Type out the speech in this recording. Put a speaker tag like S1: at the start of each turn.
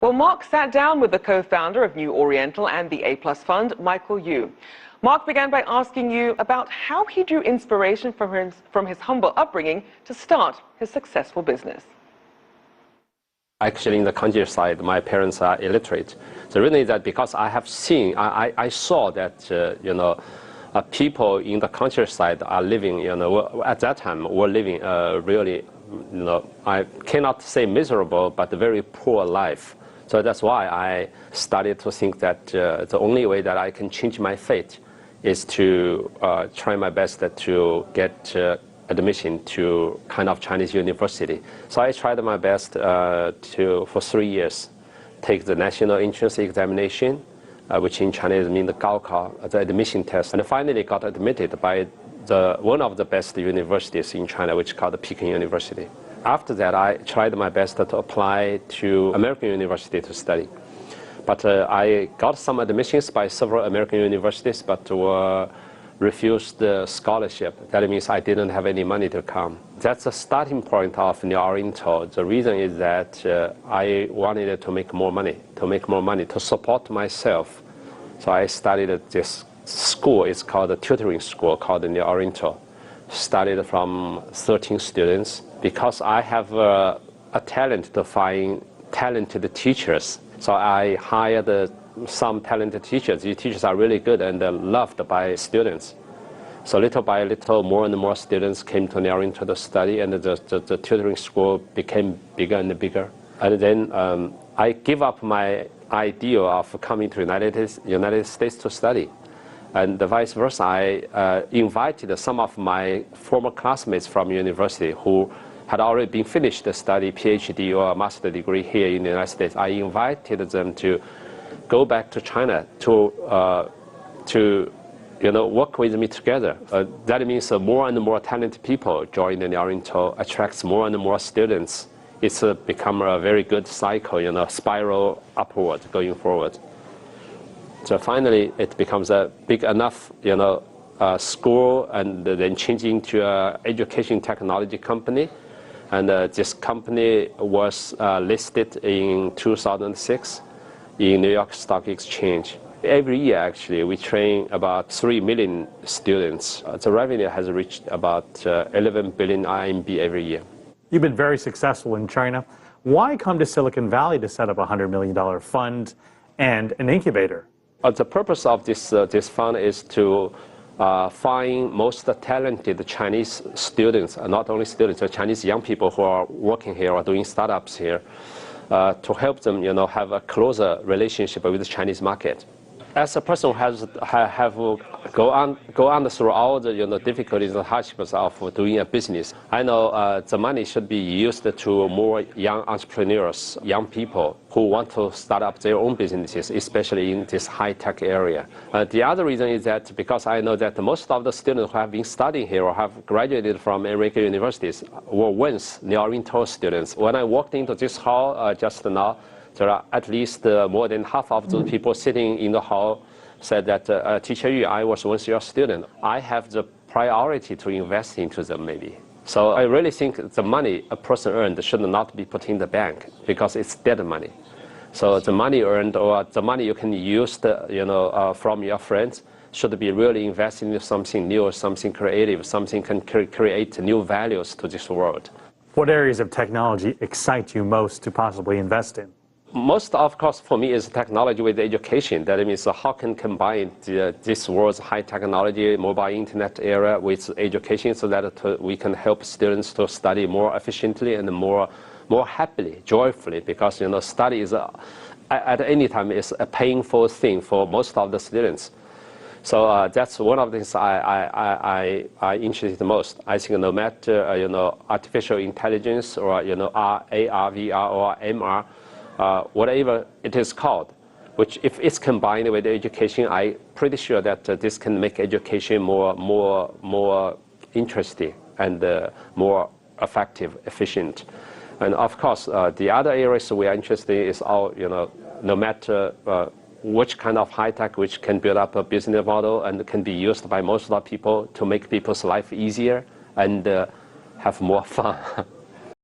S1: Well, Mark sat down with the co-founder of New Oriental and the A+ Fund, Michael Yu. Mark began by asking Yu about how he drew inspiration from his humble upbringing to start his successful business.
S2: Actually, in the countryside, my parents are illiterate. The reason is that because I have seen, I saw that, people in the countryside are living, at that time, were living really, I cannot say miserable, but a very poor life. So that's why I started to think that the only way that I can change my fate is to try my best to get admission to kind of Chinese university. So I tried my best for 3 years, take the national entrance examination, which in Chinese means the Gaokao, the admission test, and finally got admitted by one of the best universities in China, which is called the Peking University. After that, I tried my best to apply to American university to study. But I got some admissions by several American universities, but were refused the scholarship. That means I didn't have any money to come. That's the starting point of New Oriental. The reason is that I wanted to make more money, to support myself. So I started this school. It's called a tutoring school called New Oriental. Started from 13 students. Because I have a talent to find talented teachers, so I hired some talented teachers. These teachers are really good and loved by students. So little by little, more and more students came to New Oriental to study, and the tutoring school became bigger and bigger. And then I gave up my idea of coming to United States to study. And vice versa, I invited some of my former classmates from university who had already been finished the study, PhD or master degree here in the United States. I invited them to go back to China to work with me together. That means more and more talented people join the New Oriental, attracts more and more students. It's become a very good cycle, spiral upward going forward. So finally, it becomes a big enough, school, and then changing to an education technology company. And this company was listed in 2006 in New York Stock Exchange. Every year, actually, we train about 3 million students. The revenue has reached about 11 billion RMB every year.
S3: You've been very successful in China. Why come to Silicon Valley to set up a $100 million fund and an incubator?
S2: The purpose of this fund is to find most talented Chinese students, not only students, but Chinese young people who are working here or doing startups here, to help them, have a closer relationship with the Chinese market. As a person who has go on through all the difficulties and hardships of doing a business, I know the money should be used to more young entrepreneurs, young people who want to start up their own businesses, especially in this high-tech area. The other reason is that because I know that most of the students who have been studying here or have graduated from American universities were once New Oriental students. When I walked into this hall just now, there are at least more than half of those people sitting in the hall said that, Teacher Yu, I was once your student. I have the priority to invest into them, maybe. So I really think the money a person earned should not be put in the bank because it's dead money. So the money earned or the money you can use from your friends should be really invested in something new, something creative, something can create new values to this world.
S3: What areas of technology excite you most to possibly invest in?
S2: Most, of course, for me is technology with education. That means how can combine this world's high technology, mobile internet era with education so that we can help students to study more efficiently and more happily, joyfully, because study is at any time is a painful thing for most of the students. So that's one of the things I interested the most. I think no matter artificial intelligence or AR, VR or MR. Whatever it is called, which if it's combined with education, I'm pretty sure that this can make education more interesting and more effective, efficient. And of course, the other areas we are interested in is all, no matter which kind of high tech which can build up a business model and can be used by most of the people to make people's life easier and have more fun.